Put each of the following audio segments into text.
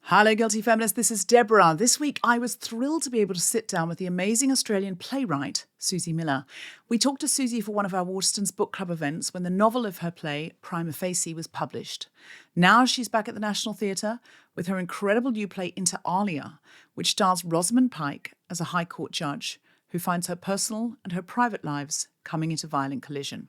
Hello, Guilty Feminist. This is Deborah. This week, I was thrilled to be able to sit down with the amazing Australian playwright, Suzie Miller. We talked to Suzie for one of our Waterstones book club events when the novel of her play, Prima Facie, was published. Now she's back at the National Theatre with her incredible new play, Into Alia, which stars Rosamund Pike as a High Court judge who finds her personal and her private lives coming into violent collision.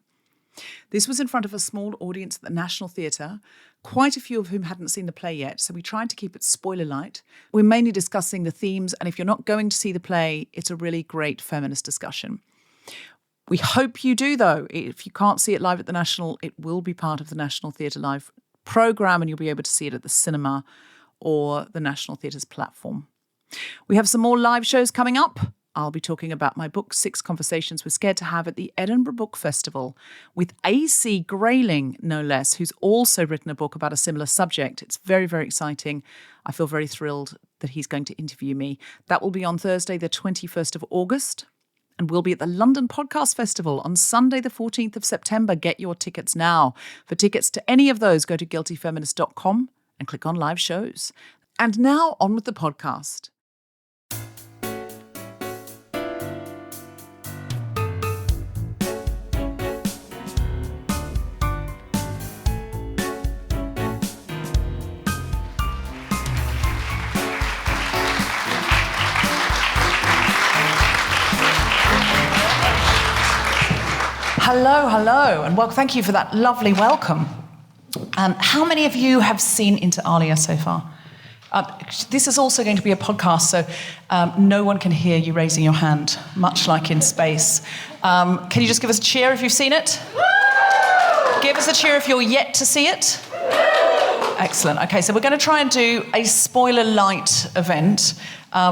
This was in front of a small audience at the National Theatre, quite a few of whom hadn't seen the play yet, so we tried to keep it spoiler light. We're mainly discussing the themes, and if you're not going to see the play, it's a really great feminist discussion. We hope you do, though. If you can't see it live at the National, it will be part of the National Theatre Live programme, and you'll be able to see it at the cinema or the National Theatre's platform. We have some more live shows coming up. I'll be talking about my book, 6 Conversations We're Scared to Have, at the Edinburgh Book Festival with AC Grayling, no less, who's also written a book about a similar subject. It's very, very exciting. I feel very thrilled that he's going to interview me. That will be on Thursday, the 21st of August, and we'll be at the London Podcast Festival on Sunday, the 14th of September. Get your tickets now. For tickets to any of those, go to guiltyfeminist.com and click on live shows. And now on with the podcast. Hello, and thank you for that lovely welcome. How many of you have seen Into Alia so far? This is also going to be a podcast, so no one can hear you raising your hand, much like in space. Can you just give us a cheer if you've seen it? Give us a cheer if you're yet to see it. Excellent. Okay, so we're going to try and do a spoiler light event.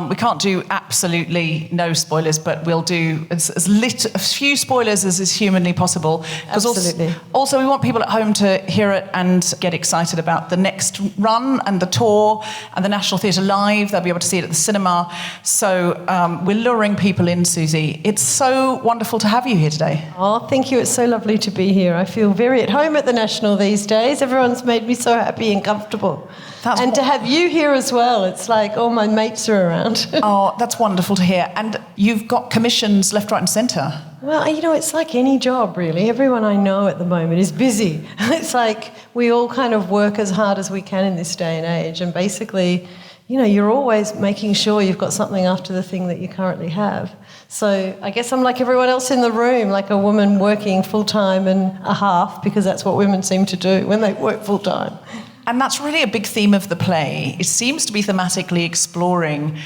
We can't do absolutely no spoilers, but we'll do a few spoilers as is humanly possible. Absolutely. Also, we want people at home to hear it and get excited about the next run and the tour and the National Theatre Live. They'll be able to see it at the cinema. So we're luring people in, Suzie. It's so wonderful to have you here today. Oh, thank you. It's so lovely to be here. I feel very at home at the National these days. Everyone's made me so happy and comfortable. To have you here as well, it's like all my mates are around. Oh, that's wonderful to hear. And you've got commissions left, right and centre. Well, it's like any job, really. Everyone I know at the moment is busy. It's like we all kind of work as hard as we can in this day and age. And basically, you're always making sure you've got something after the thing that you currently have. So I guess I'm like everyone else in the room, like a woman working full-time and a half, because that's what women seem to do when they work full-time. And that's really a big theme of the play. It seems to be thematically exploring,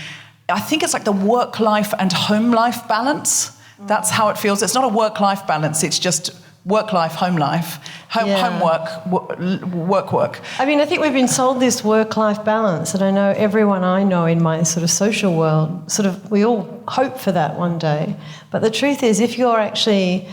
I think it's like the work-life and home-life balance. That's how it feels. It's not a work-life balance, it's just work-life, home-life, homework, work. I mean, I think we've been sold this work-life balance, and I know everyone I know in my sort of social world, we all hope for that one day. But the truth is, if you're actually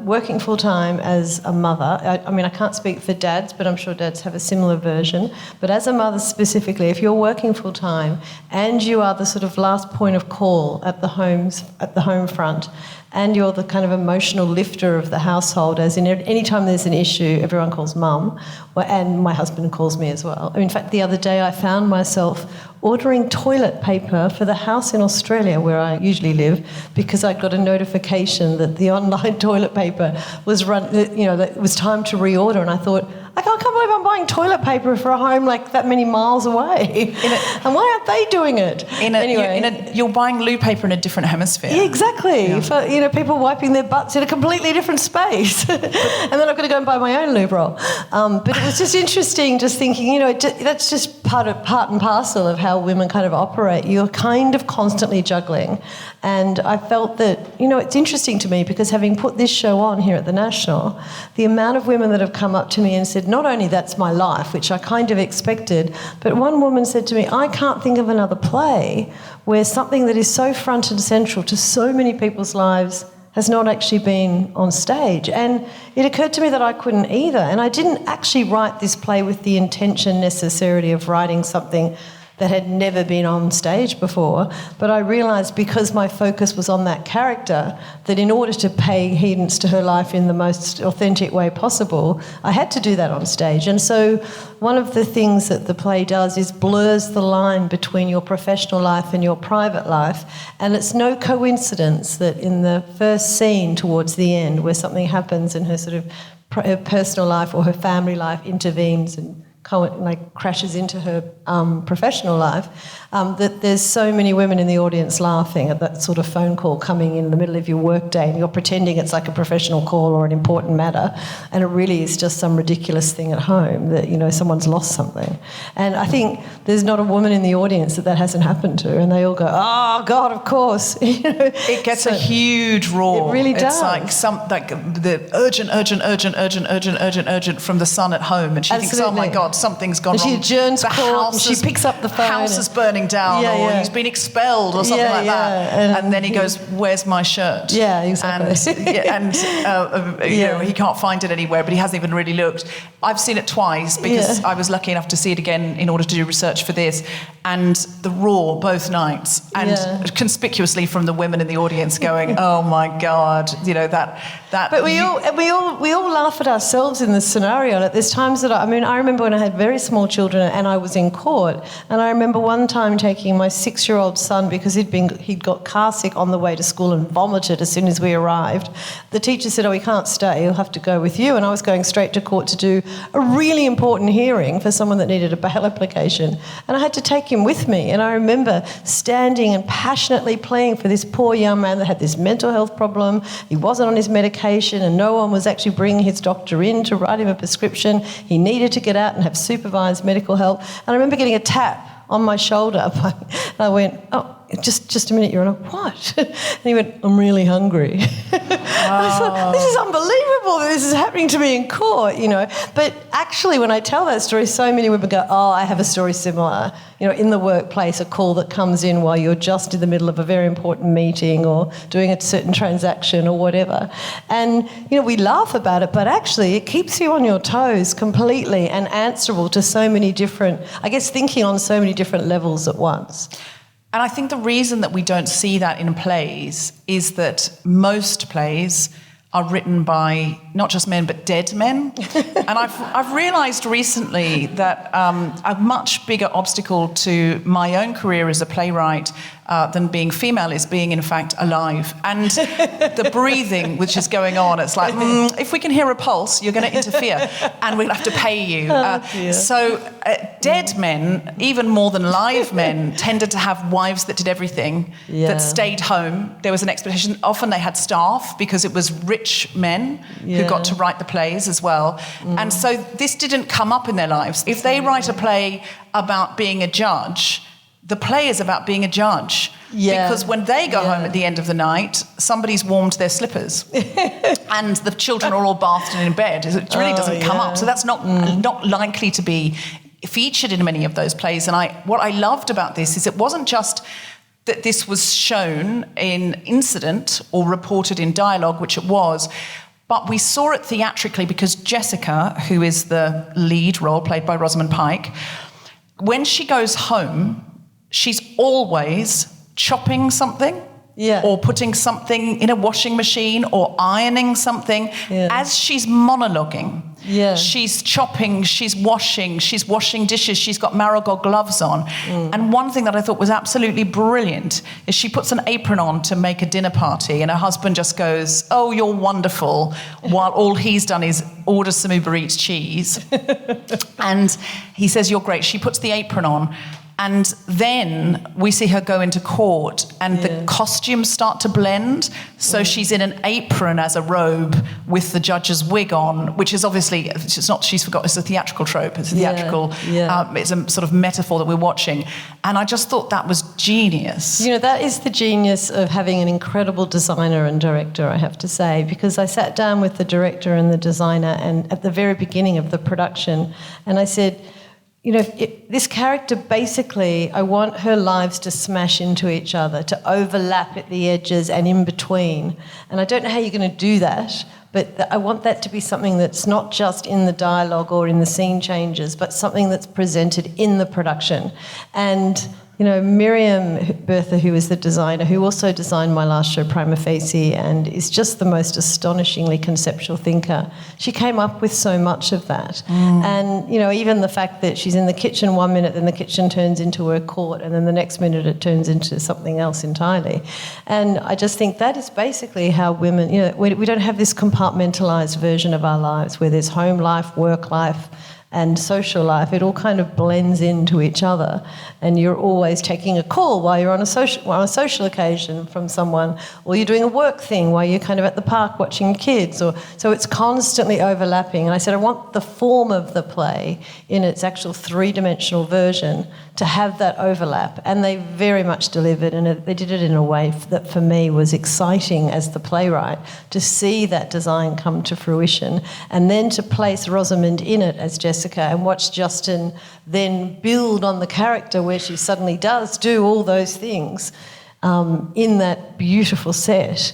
working full-time as a mother, I can't speak for dads, but I'm sure dads have a similar version, but as a mother specifically, if you're working full-time and you are the sort of last point of call at the home front, and you're the kind of emotional lifter of the household, as in any time there's an issue, everyone calls mum, and my husband calls me as well. In fact, the other day I found myself ordering toilet paper for the house in Australia where I usually live, because I got a notification that the online toilet paper was that it was time to reorder, and I thought, I can't believe I'm buying toilet paper for a home like that many miles away. And why aren't they doing it? You're buying loo paper in a different hemisphere. Yeah, exactly. Yeah. For people wiping their butts in a completely different space. And then I've got to go and buy my own lube roll. But it was just interesting, just thinking, that's just part and parcel of how women kind of operate. You're kind of constantly juggling. And I felt that, it's interesting to me because having put this show on here at the National, the amount of women that have come up to me and said, not only that's my life, which I kind of expected, but one woman said to me, I can't think of another play where something that is so front and central to so many people's lives has not actually been on stage. And it occurred to me that I couldn't either. And I didn't actually write this play with the intention necessarily of writing something that had never been on stage before. But I realised, because my focus was on that character, that in order to pay credence to her life in the most authentic way possible, I had to do that on stage. And so one of the things that the play does is blurs the line between your professional life and your private life. And it's no coincidence that in the first scene towards the end, where something happens and her sort of her personal life or her family life intervenes and crashes into her professional life, that there's so many women in the audience laughing at that sort of phone call coming in the middle of your workday, and you're pretending it's like a professional call or an important matter, and it really is just some ridiculous thing at home that, someone's lost something. And I think there's not a woman in the audience that hasn't happened to, and they all go, "Oh God, of course." It gets a huge roar. It really does. It's like the urgent from the son at home, and she thinks, "Oh my God, something's gone and wrong." She adjourns court, and she picks up the phone. House is burning down, or he's been expelled, or something like that. And then he goes, "Where's my shirt?" Yeah, exactly. And he can't find it anywhere, but he hasn't even really looked. I've seen it twice because I was lucky enough to see it again in order to do research for this. And the roar both nights, and conspicuously from the women in the audience going, "Oh my God," that. But we all laugh at ourselves in this scenario. And there's times that I remember when I had very small children and I was in court, and I remember one time taking my 6-year-old son, because he'd got car sick on the way to school and vomited as soon as we arrived. The teacher said, "Oh, he can't stay, he'll have to go with you." And I was going straight to court to do a really important hearing for someone that needed a bail application, and I had to take him with me. And I remember standing and passionately pleading for this poor young man that had this mental health problem. He wasn't on his medication, and no one was actually bringing his doctor in to write him a prescription. He needed to get out and have supervised medical help. And I remember getting a tap on my shoulder, and I went, "Oh, just a minute, Your Honour." "What?" And he went, "I'm really hungry." I thought, this is unbelievable that this is happening to me in court, But actually, when I tell that story, so many women go, "Oh, I have a story similar." In the workplace, a call that comes in while you're just in the middle of a very important meeting or doing a certain transaction or whatever. And, we laugh about it, but actually it keeps you on your toes completely and answerable to so many different, thinking on so many different levels at once. And I think the reason that we don't see that in plays is that most plays are written by not just men but dead men. And I've realised recently that a much bigger obstacle to my own career as a playwright than being female is being, in fact, alive. And the breathing which is going on, it's like, if we can hear a pulse, you're going to interfere and we'll have to pay you. So dead men, even more than live men, tended to have wives that did everything, that stayed home. There was an expectation. Often they had staff because it was rich men who got to write the plays as well. And so this didn't come up in their lives. If they write a play about being a judge, the play is about being a judge. Because when they go home at the end of the night, somebody's warmed their slippers and the children are all bathed and in bed. It really doesn't come up. So that's not likely to be featured in many of those plays. And what I loved about this is it wasn't just that this was shown in incident or reported in dialogue, which it was, but we saw it theatrically because Jessica, who is the lead role played by Rosamund Pike, when she goes home, she's always chopping something or putting something in a washing machine or ironing something as she's monologuing. She's chopping, she's washing dishes, she's got Marigold gloves on. And one thing that I thought was absolutely brilliant is she puts an apron on to make a dinner party and her husband just goes, "Oh, you're wonderful," while all he's done is order some Uber Eats cheese. And he says, "You're great." She puts the apron on. And then we see her go into court and the costumes start to blend. So she's in an apron as a robe with the judge's wig on, which is obviously, it's not she's forgot, it's a theatrical trope. It's a theatrical, it's a sort of metaphor that we're watching. And I just thought that was genius. That is the genius of having an incredible designer and director, I have to say, because I sat down with the director and the designer and at the very beginning of the production and I said, this character, basically, I want her lives to smash into each other, to overlap at the edges and in between. And I don't know how you're going to do that, but I want that to be something that's not just in the dialogue or in the scene changes, but something that's presented in the production. And Miriam Bertha, who is the designer, who also designed my last show, Prima Facie, and is just the most astonishingly conceptual thinker. She came up with so much of that. And, even the fact that she's in the kitchen one minute, then the kitchen turns into her court, and then the next minute it turns into something else entirely. And I just think that is basically how women, we don't have this compartmentalised version of our lives where there's home life, work life, and social life. It all kind of blends into each other, and you're always taking a call while you're on a social occasion from someone, or you're doing a work thing while you're kind of at the park watching kids, so it's constantly overlapping. And I said I want the form of the play in its actual three-dimensional version to have that overlap, and they very much delivered, and they did it in a way that for me was exciting as the playwright to see that design come to fruition, and then to place Rosamund in it as Jessica and watch Justin then build on the character where she suddenly does do all those things in that beautiful set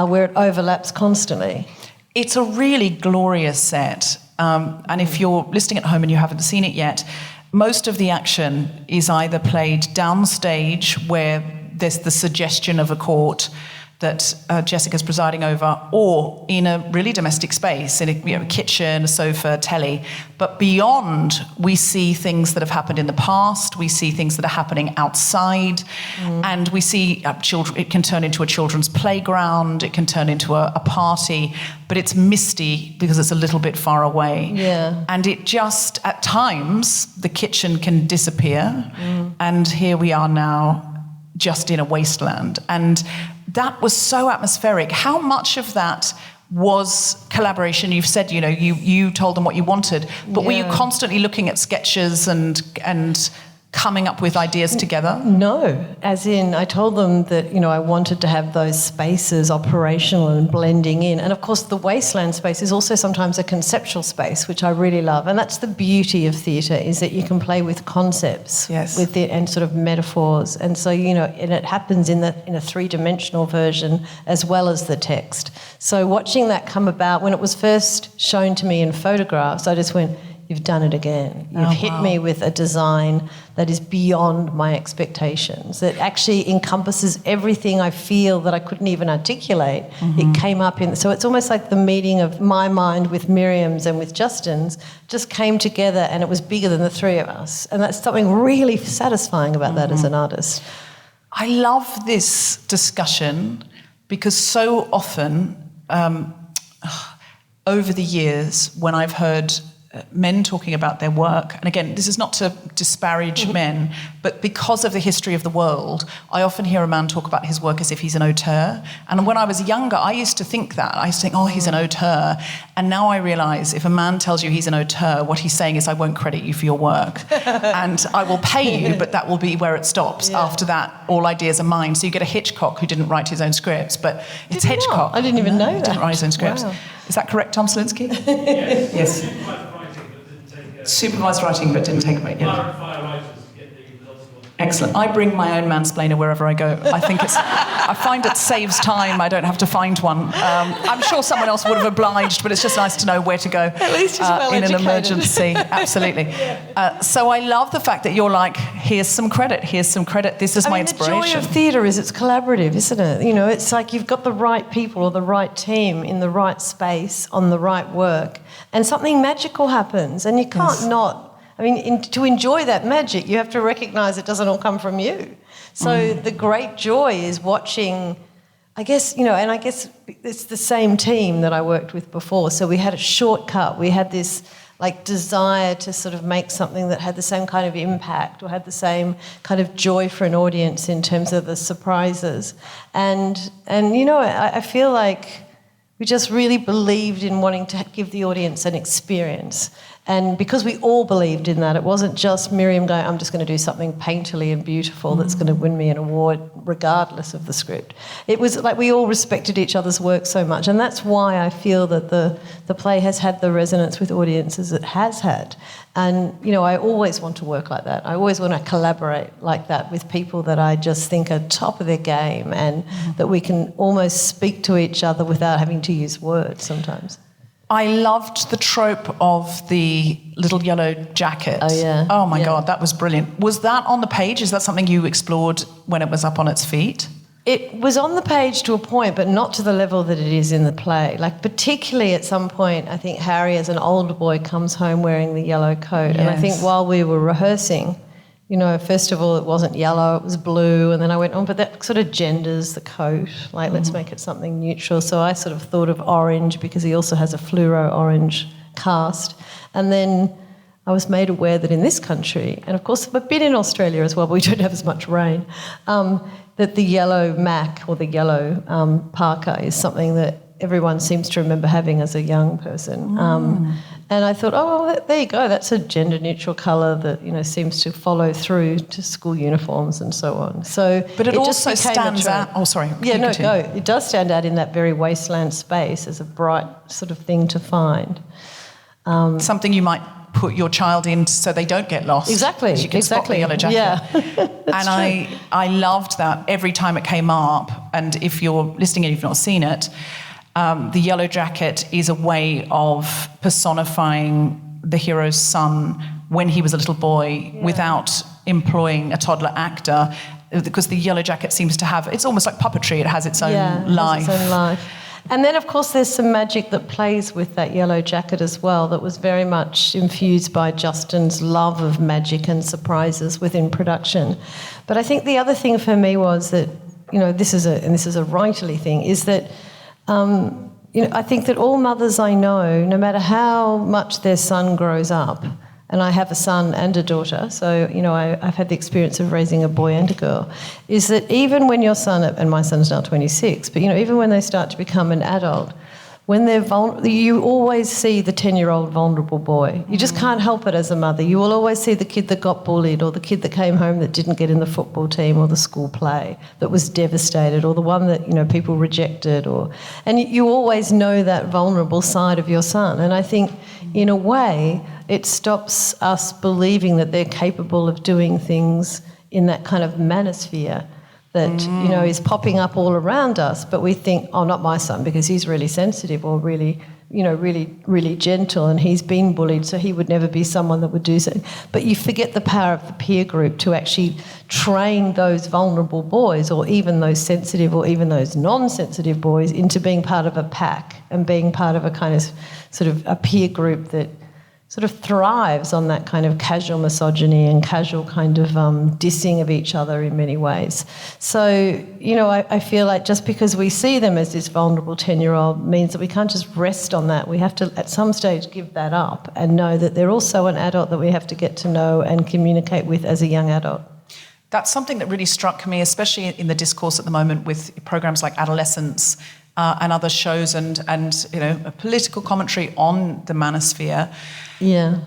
where it overlaps constantly. It's a really glorious set, and if you're listening at home and you haven't seen it yet, most of the action is either played downstage where there's the suggestion of a court that Jessica's presiding over, or in a really domestic space, in a kitchen, a sofa, telly. But beyond, we see things that have happened in the past, we see things that are happening outside, and we see children. It can turn into a children's playground, it can turn into a party, but it's misty because it's a little bit far away. Yeah. And it just, at times, the kitchen can disappear, and here we are now, just in a wasteland. And that was so atmospheric. How much of that was collaboration? You've said, you told them what you wanted, but were you constantly looking at sketches and coming up with ideas together? No, as in I told them that, I wanted to have those spaces operational and blending in. And of course the wasteland space is also sometimes a conceptual space, which I really love. And that's the beauty of theatre, is that you can play with concepts with it and sort of metaphors. And so, and it happens in a three-dimensional version as well as the text. So watching that come about, when it was first shown to me in photographs, I just went, you've done it again. You've hit me with a design that is beyond my expectations, that actually encompasses everything I feel that I couldn't even articulate. It came up in... So it's almost like the meeting of my mind with Miriam's and with Justin's just came together, and it was bigger than the three of us. And that's something really satisfying about that as an artist. I love this discussion because so often over the years when I've heard men talking about their work, and again, this is not to disparage men, but because of the history of the world, I often hear a man talk about his work as if he's an auteur. And when I was younger, I used to think that. I used to think, oh, he's an auteur. And now I realise if a man tells you he's an auteur, what he's saying is, I won't credit you for your work. And I will pay you, but that will be where it stops. Yeah. After that, all ideas are mine. So you get a Hitchcock who didn't write his own scripts, but it's Hitchcock. I didn't even know that. Didn't write his own scripts. Wow. Is that correct, Tom Selinsky? Yes. Supervised writing, but didn't take a break. Yeah. Excellent. I bring my own mansplainer wherever I go. I find it saves time. I don't have to find one. I'm sure someone else would have obliged, but it's just nice to know where to go. At least he's well in educated. An emergency. Absolutely. So I love the fact that you're like, here's some credit. This is my inspiration. The joy of theatre is it's collaborative, isn't it? It's like you've got the right people or the right team in the right space on the right work, and something magical happens, and you can't not. To enjoy that magic, you have to recognise it doesn't all come from you. So the great joy is watching, I guess it's the same team that I worked with before. So we had a shortcut. We had this desire to sort of make something that had the same kind of impact or had the same kind of joy for an audience in terms of the surprises. And I feel like we just really believed in wanting to give the audience an experience. And because we all believed in that, it wasn't just Miriam going, I'm just going to do something painterly and beautiful that's going to win me an award regardless of the script. It was like we all respected each other's work so much. And that's why I feel that the play has had the resonance with audiences it has had. And, you know, I always want to work like that. I always want to collaborate like that with people that I just think are top of their game and that we can almost speak to each other without having to use words sometimes. I loved the trope of the little yellow jacket. Oh, yeah. Oh, my God, that was brilliant. Was that on the page? Is that something you explored when it was up on its feet? It was on the page to a point, but not to the level that it is in the play. Like, particularly at some point, I think Harry, as an older boy, comes home wearing the yellow coat. Yes. And I think while we were rehearsing, you know, first of all, it wasn't yellow, it was blue. And then I went, oh, but that sort of genders the coat. Like, let's make it something neutral. So I sort of thought of orange because he also has a fluoro orange cast. And then I was made aware that in this country, and of course I've been in Australia as well, but we don't have as much rain, that the yellow Mac or the yellow parka is something that everyone seems to remember having as a young person. And I thought, oh, there you go, that's a gender-neutral colour that, you know, seems to follow through to school uniforms and so on. So, but it also stands out. Oh, sorry. Yeah, no, go. It does stand out in that very wasteland space as a bright sort of thing to find. Something you might put your child in so they don't get lost. Exactly. You can spot the yellow jacket. Yeah. And I loved that every time it came up. And if you're listening and you've not seen it, the yellow jacket is a way of personifying the hero's son when he was a little boy without employing a toddler actor, because the yellow jacket seems to have, it's almost like puppetry, it has its own life. It has its own life. And then, of course, there's some magic that plays with that yellow jacket as well that was very much infused by Justin's love of magic and surprises within production. But I think the other thing for me was that, you know, this is a writerly thing, is that you know, I think that all mothers I know, no matter how much their son grows up, and I have a son and a daughter, so, you know, I've had the experience of raising a boy and a girl, is that even when your son, and my son's now 26, but, you know, even when they start to become an adult, when they're vulnerable, you always see the 10-year-old vulnerable boy. You just can't help it as a mother. You will always see the kid that got bullied, or the kid that came home that didn't get in the football team or the school play, that was devastated, or the one that, you know, people rejected, and you always know that vulnerable side of your son. And I think, in a way, it stops us believing that they're capable of doing things in that kind of manosphere that, you know, is popping up all around us, but we think, oh, not my son, because he's really sensitive or really, you know, really, really gentle, and he's been bullied, so he would never be someone that would do so. But you forget the power of the peer group to actually train those vulnerable boys, or even those sensitive or even those non-sensitive boys, into being part of a pack and being part of a kind of sort of a peer group that sort of thrives on that kind of casual misogyny and casual kind of dissing of each other in many ways. So, you know, I feel like just because we see them as this vulnerable 10-year-old means that we can't just rest on that. We have to, at some stage, give that up and know that they're also an adult that we have to get to know and communicate with as a young adult. That's something that really struck me, especially in the discourse at the moment with programs like Adolescence and other shows and you know, a political commentary on the manosphere. Yeah.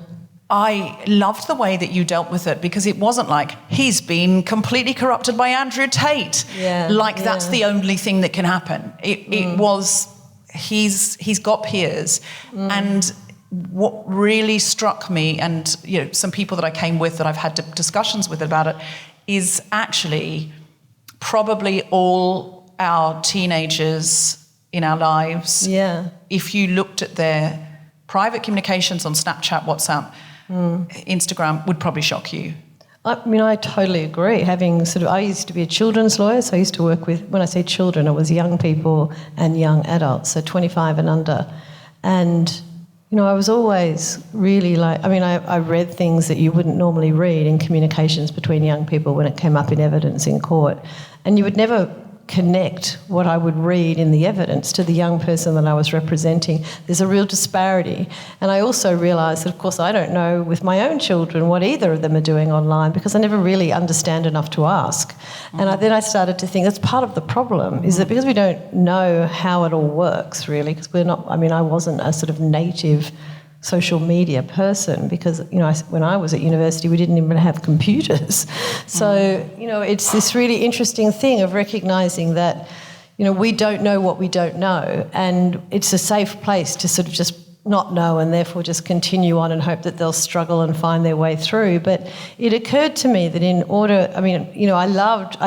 I loved the way that you dealt with it, because it wasn't like, he's been completely corrupted by Andrew Tate. That's the only thing that can happen. It was, he's got peers. And what really struck me, and, you know, some people that I came with that I've had discussions with about it, is actually probably all our teenagers in our lives, if you looked at their private communications on Snapchat, WhatsApp, Instagram, would probably shock you. I mean, I totally agree. I used to be a children's lawyer, so I used to work with, when I say children, it was young people and young adults, so 25 and under. And, you know, I was always really I read things that you wouldn't normally read in communications between young people when it came up in evidence in court. And you would never connect what I would read in the evidence to the young person that I was representing. There's a real disparity. And I also realised that, of course, I don't know with my own children what either of them are doing online, because I never really understand enough to ask. And then I started to think that's part of the problem, is that because we don't know how it all works, really, because we're not, I mean, I wasn't a sort of native social media person because, when I was at university, we didn't even have computers. So, it's this really interesting thing of recognising that, we don't know what we don't know, and it's a safe place to sort of just not know and therefore just continue on and hope that they'll struggle and find their way through. But it occurred to me that I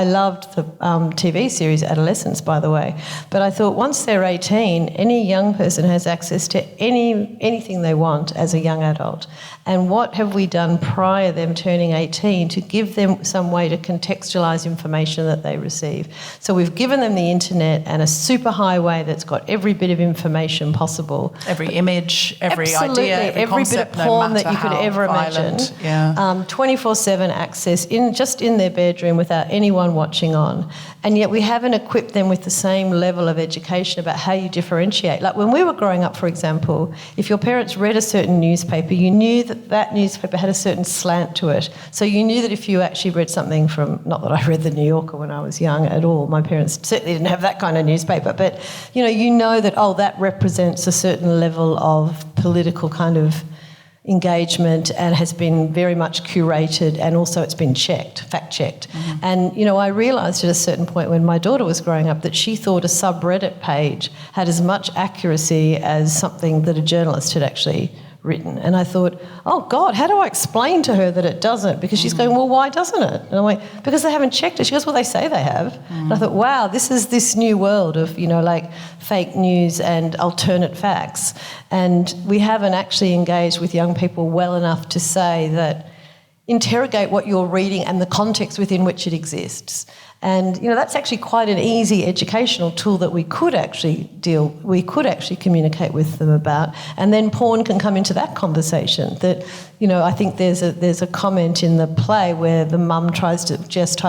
loved the TV series Adolescence, by the way, but I thought once they're 18, any young person has access to anything they want as a young adult. And what have we done prior to them turning 18 to give them some way to contextualise information that they receive? So we've given them the internet and a super highway that's got every bit of information possible. Every image, every Absolutely, idea, every concept, bit of porn no that you could ever violent. imagine. Yeah. 24/7 access just in their bedroom without anyone watching on. And yet we haven't equipped them with the same level of education about how you differentiate. Like when we were growing up, for example, if your parents read a certain newspaper, you knew that newspaper had a certain slant to it. So you knew that if you actually read something from, not that I read the New Yorker when I was young at all, my parents certainly didn't have that kind of newspaper, but you know that, that represents a certain level of political kind of engagement and has been very much curated, and also it's been fact-checked. Mm-hmm. And, I realised at a certain point when my daughter was growing up that she thought a subreddit page had as much accuracy as something that a journalist had actually written. And I thought, oh God, how do I explain to her that it doesn't? Because she's going, well, why doesn't it? And I'm like, because they haven't checked it. She goes, well, they say they have. And I thought, wow, this is this new world of, fake news and alternate facts. And we haven't actually engaged with young people well enough to say that interrogate what you're reading and the context within which it exists. And, that's actually quite an easy educational tool that we could actually communicate with them about. And then porn can come into that conversation. That, I think there's a comment in the play where the mum tries to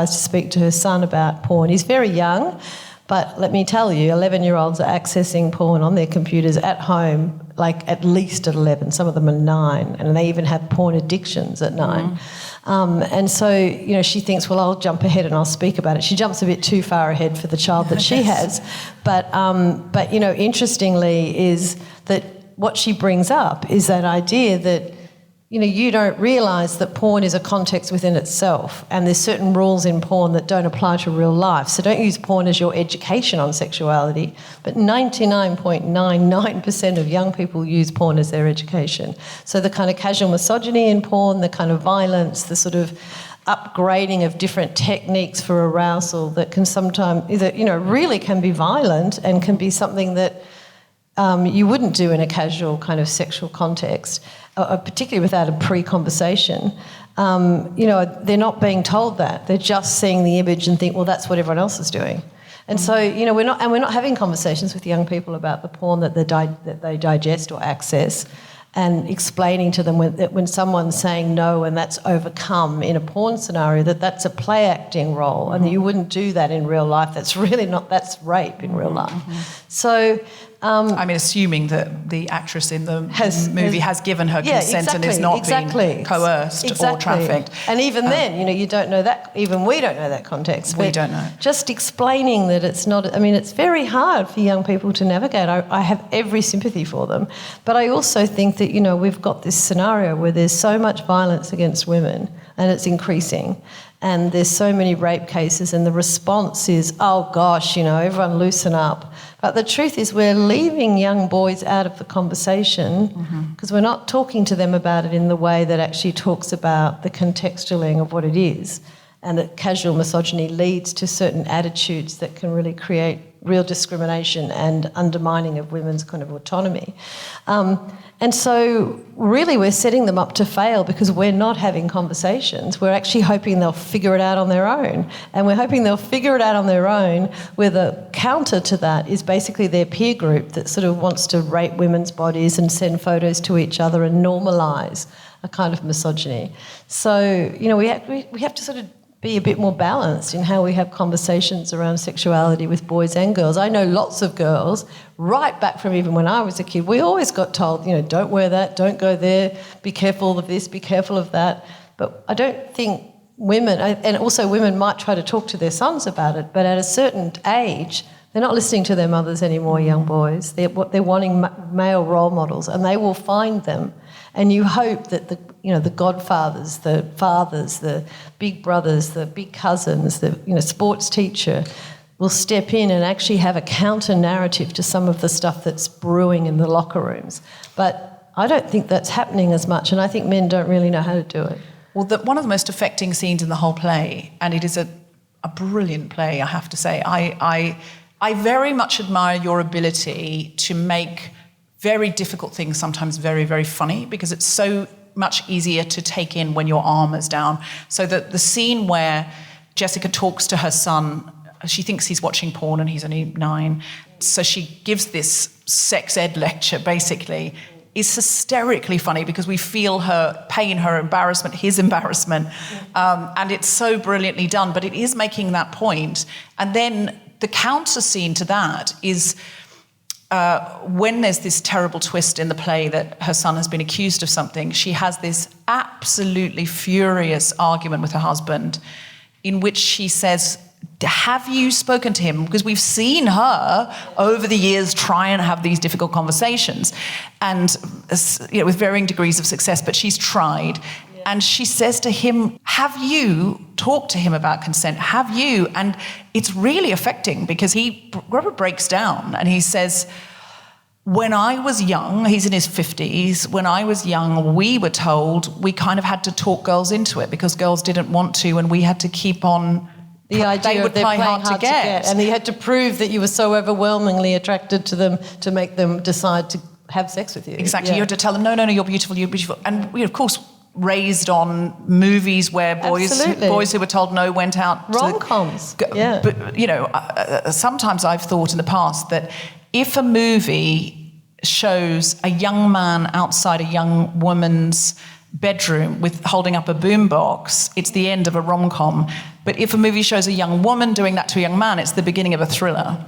speak to her son about porn. He's very young, but let me tell you, 11-year-olds are accessing porn on their computers at home, like at least at 11. Some of them are 9, and they even have porn addictions at 9. And so, she thinks, well, I'll jump ahead and I'll speak about it. She jumps a bit too far ahead for the child that she has. But interestingly is that what she brings up is that idea that, you don't realise that porn is a context within itself, and there's certain rules in porn that don't apply to real life. So don't use porn as your education on sexuality, but 99.99% of young people use porn as their education. So the kind of casual misogyny in porn, the kind of violence, the sort of upgrading of different techniques for arousal that can sometimes either, really can be violent and can be something that you wouldn't do in a casual kind of sexual context, particularly without a pre-conversation. They're not being told that. They're just seeing the image and think, well, that's what everyone else is doing. And so, we're not having conversations with young people about the porn that they digest or access, and explaining to them when someone's saying no and that's overcome in a porn scenario, that's a play acting role, and that you wouldn't do that in real life. That's rape in real life. So assuming that the actress in the movie has given her consent and is not being coerced or trafficked. And even then, you don't know that, even we don't know that context. We don't know. Just explaining that it's not, it's very hard for young people to navigate. I have every sympathy for them. But I also think that, we've got this scenario where there's so much violence against women and it's increasing. And there's so many rape cases, and the response is, oh gosh, everyone loosen up. But the truth is we're leaving young boys out of the conversation because we're not talking to them about it in the way that actually talks about the contextualing of what it is, and that casual misogyny leads to certain attitudes that can really create real discrimination and undermining of women's kind of autonomy. And so really we're setting them up to fail because we're not having conversations. We're actually hoping they'll figure it out on their own. And we're hoping they'll figure it out on their own, where the counter to that is basically their peer group that sort of wants to rape women's bodies and send photos to each other and normalise a kind of misogyny. So, we have to sort of be a bit more balanced in how we have conversations around sexuality with boys and girls. I know lots of girls, right back from even when I was a kid, we always got told, don't wear that, don't go there, be careful of this, be careful of that. But I don't think women, and also women might try to talk to their sons about it, but at a certain age, They're not listening to their mothers anymore, young boys. They're wanting male role models, and they will find them. And you hope that the godfathers, the fathers, the big brothers, the big cousins, the sports teacher will step in and actually have a counter narrative to some of the stuff that's brewing in the locker rooms. But I don't think that's happening as much, and I think men don't really know how to do it. Well, one of the most affecting scenes in the whole play, and it is a brilliant play, I have to say. I very much admire your ability to make very difficult things sometimes very, very funny, because it's so much easier to take in when your arm is down. So the scene where Jessica talks to her son, she thinks he's watching porn and he's only 9. So she gives this sex ed lecture, basically, is hysterically funny because we feel her pain, her embarrassment, his embarrassment. And it's so brilliantly done, but it is making that point. And then the counter scene to that is when there's this terrible twist in the play that her son has been accused of something, she has this absolutely furious argument with her husband in which she says, have you spoken to him? Because we've seen her over the years try and have these difficult conversations, and with varying degrees of success, but she's tried. Yeah. And she says to him, have you talked to him about consent? Have you? And it's really affecting because Robert breaks down and he says, when I was young, he's in his 50s, when I was young, we were told we kind of had to talk girls into it because girls didn't want to, and we had to keep on. The idea of they're playing hard to get. And you had to prove that you were so overwhelmingly attracted to them to make them decide to have sex with you. Exactly. Yeah. You had to tell them, no, you're beautiful, you're beautiful. And we, of course, raised on movies where boys who were told no went out. Rom-coms. Yeah. But, sometimes I've thought in the past that if a movie shows a young man outside a young woman's bedroom with holding up a boombox, it's the end of a rom-com. But if a movie shows a young woman doing that to a young man, it's the beginning of a thriller.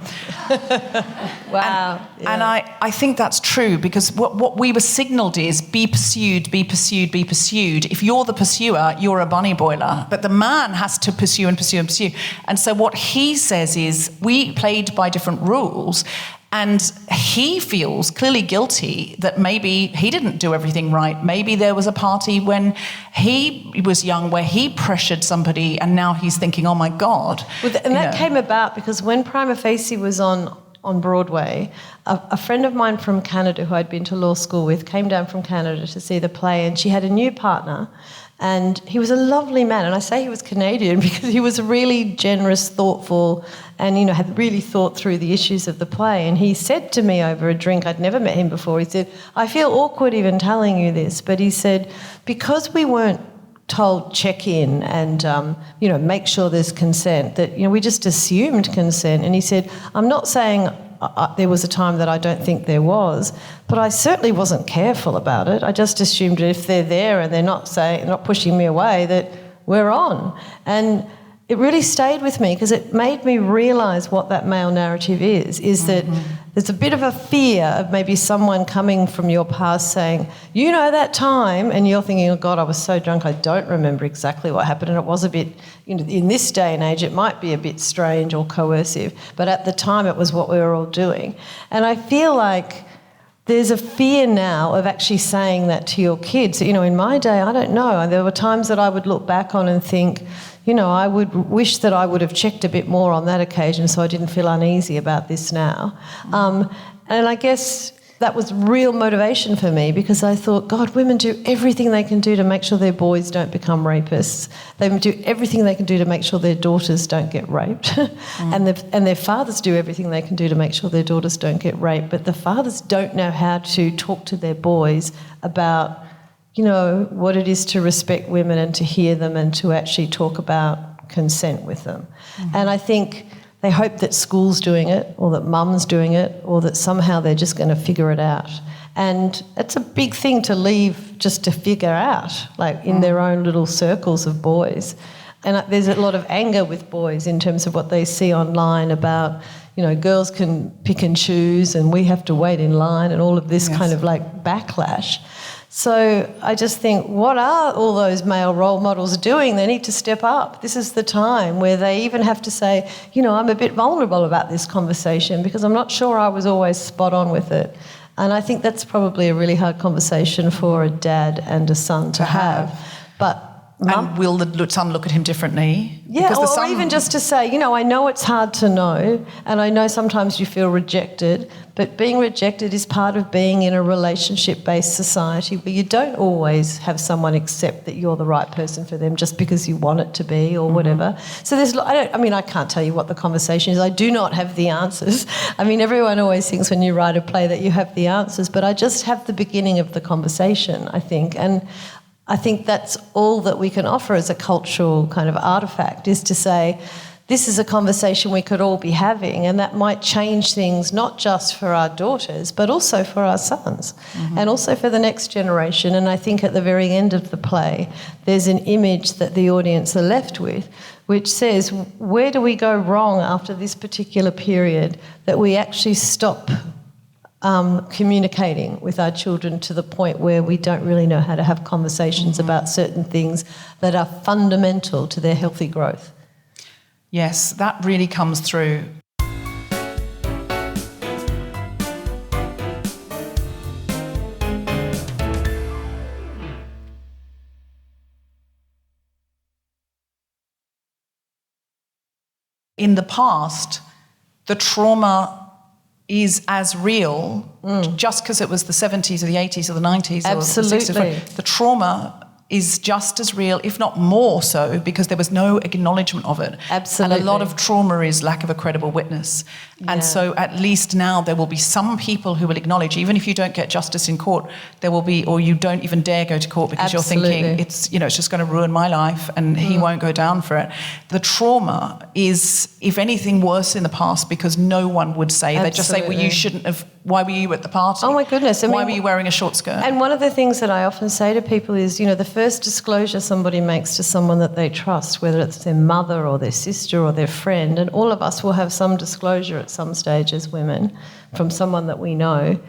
Wow. And I think that's true, because what we were signalled is be pursued, be pursued, be pursued. If you're the pursuer, you're a bunny boiler. But the man has to pursue and pursue and pursue. And so what he says is we played by different rules, and he feels clearly guilty that maybe he didn't do everything right. Maybe there was a party when he was young where he pressured somebody and now he's thinking, oh my God. And that came about because when Prima Facie was on Broadway, a friend of mine from Canada who I'd been to law school with came down from Canada to see the play, and she had a new partner. And he was a lovely man. And I say he was Canadian because he was really generous, thoughtful, and, had really thought through the issues of the play. And he said to me over a drink, I'd never met him before, he said, I feel awkward even telling you this, but he said, because we weren't told check in and, make sure there's consent, that, we just assumed consent. And he said, I'm not saying there was a time that I don't think there was, but I certainly wasn't careful about it. I just assumed if they're there and they're not pushing me away, that we're on. And it really stayed with me because it made me realise what that male narrative is that there's a bit of a fear of maybe someone coming from your past saying, that time, and you're thinking, oh God, I was so drunk I don't remember exactly what happened, and it was a bit, in this day and age it might be a bit strange or coercive, but at the time it was what we were all doing. And I feel like there's a fear now of actually saying that to your kids. In my day, I don't know, there were times that I would look back on and think, I would wish that I would have checked a bit more on that occasion so I didn't feel uneasy about this now. And I guess that was real motivation for me because I thought, God, women do everything they can do to make sure their boys don't become rapists. They do everything they can do to make sure their daughters don't get raped. And their fathers do everything they can do to make sure their daughters don't get raped. But the fathers don't know how to talk to their boys about what it is to respect women and to hear them and to actually talk about consent with them. And I think they hope that school's doing it or that mum's doing it or that somehow they're just going to figure it out. And it's a big thing to leave just to figure out, like in their own little circles of boys. And there's a lot of anger with boys in terms of what they see online about, girls can pick and choose and we have to wait in line and all of this kind of like backlash. So I just think, what are all those male role models doing? They need to step up. This is the time where they even have to say, I'm a bit vulnerable about this conversation because I'm not sure I was always spot on with it. And I think that's probably a really hard conversation for a dad and a son to have. But and will the son look at him differently? Yeah, or even just to say, I know it's hard to know, and I know sometimes you feel rejected, but being rejected is part of being in a relationship-based society where you don't always have someone accept that you're the right person for them just because you want it to be or whatever. So I can't tell you what the conversation is. I do not have the answers. Everyone always thinks when you write a play that you have the answers, but I just have the beginning of the conversation, I think. And I think that's all that we can offer as a cultural kind of artefact, is to say, this is a conversation we could all be having, and that might change things not just for our daughters, but also for our sons and also for the next generation. And I think at the very end of the play, there's an image that the audience are left with, which says, where do we go wrong after this particular period that we actually stop communicating with our children to the point where we don't really know how to have conversations about certain things that are fundamental to their healthy growth. Yes, that really comes through. In the past, the trauma is as real just because it was the 70s or the 80s or the 90s Absolutely. or the 60s. The trauma is just as real, if not more so, because there was no acknowledgement of it. Absolutely. And a lot of trauma is lack of a credible witness. And so at least now there will be some people who will acknowledge, even if you don't get justice in court, there will be, or you don't even dare go to court because you're thinking it's just going to ruin my life and he won't go down for it. The trauma is, if anything, worse in the past because no one would say. They'd just say, well, you shouldn't have, why were you at the party? Oh my goodness. Why were you wearing a short skirt? And one of the things that I often say to people is, the first disclosure somebody makes to someone that they trust, whether it's their mother or their sister or their friend, and all of us will have some disclosure at some stage as women from someone that we know,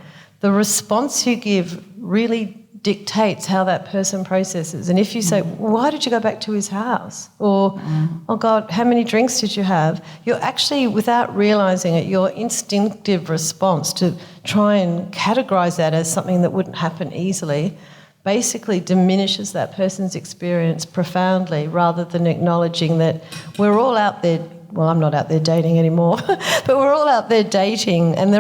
the response you give really dictates how that person processes. And if you say, why did you go back to his house? Or, oh God, how many drinks did you have? You're actually, without realising it, your instinctive response to try and categorise that as something that wouldn't happen easily basically diminishes that person's experience profoundly, rather than acknowledging that we're all out there. Well, I'm not out there dating anymore, but we're all out there dating, and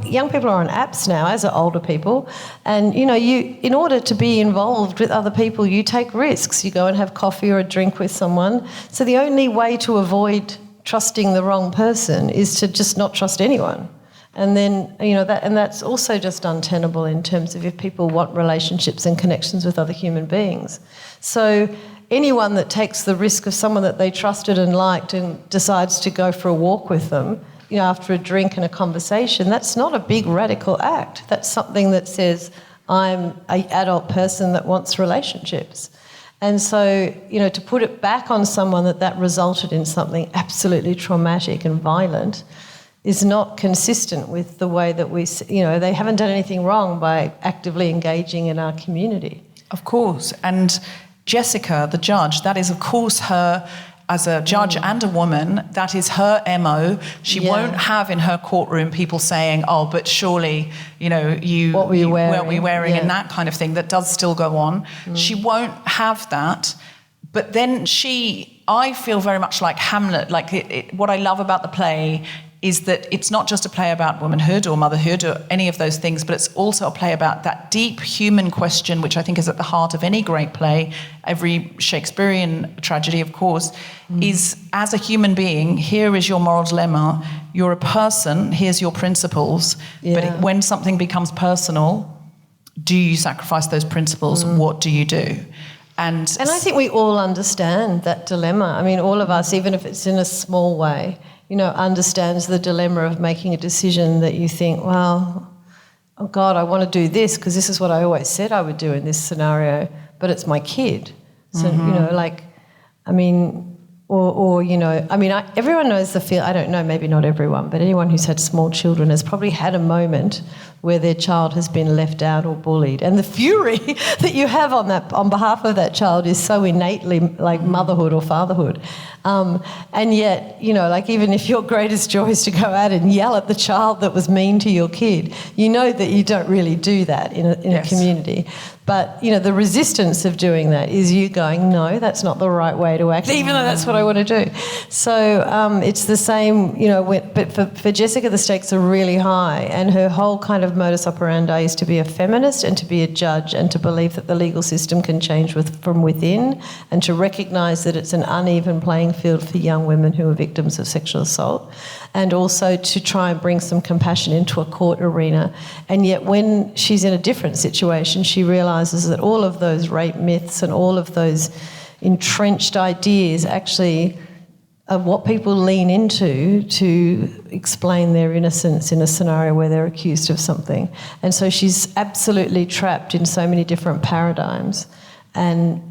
young people are on apps now, as are older people. And, in order to be involved with other people, you take risks. You go and have coffee or a drink with someone. So the only way to avoid trusting the wrong person is to just not trust anyone. And then, that's also just untenable in terms of if people want relationships and connections with other human beings. So anyone that takes the risk of someone that they trusted and liked and decides to go for a walk with them, after a drink and a conversation, that's not a big radical act. That's something that says, I'm an adult person that wants relationships. And so, to put it back on someone that resulted in something absolutely traumatic and violent is not consistent with the way that they haven't done anything wrong by actively engaging in our community. Of course. And Jessica, the judge, that is, of course, her, as a judge and a woman, that is her MO. She won't have in her courtroom people saying, oh, but surely, what were you wearing? What were you wearing? And that kind of thing. That does still go on. She won't have that. But then I feel very much like Hamlet. Like what I love about the play is that it's not just a play about womanhood or motherhood or any of those things, but it's also a play about that deep human question, which I think is at the heart of any great play, every Shakespearean tragedy, of course, is, as a human being, here is your moral dilemma. You're a person, here's your principles, but when something becomes personal, do you sacrifice those principles? What do you do? And I think we all understand that dilemma. I mean, all of us, even if it's in a small way, understands the dilemma of making a decision that you think, well, oh God, I want to do this because this is what I always said I would do in this scenario, but it's my kid. So, or I mean, everyone knows the feel. I don't know, maybe not everyone, but anyone who's had small children has probably had a moment where their child has been left out or bullied, and the fury that you have on behalf of that child is so innately like motherhood or fatherhood. And yet, like even if your greatest joy is to go out and yell at the child that was mean to your kid, you know that you don't really do that in a community. But, the resistance of doing that is you going, no, that's not the right way to act, even though that's what I want to do. So it's the same, but for Jessica, the stakes are really high, and her whole kind of modus operandi is to be a feminist and to be a judge and to believe that the legal system can change from within, and to recognise that it's an uneven playing field for young women who are victims of sexual assault, and also to try and bring some compassion into a court arena. And yet when she's in a different situation, she realises that all of those rape myths and all of those entrenched ideas actually are what people lean into to explain their innocence in a scenario where they're accused of something. And so she's absolutely trapped in so many different paradigms. And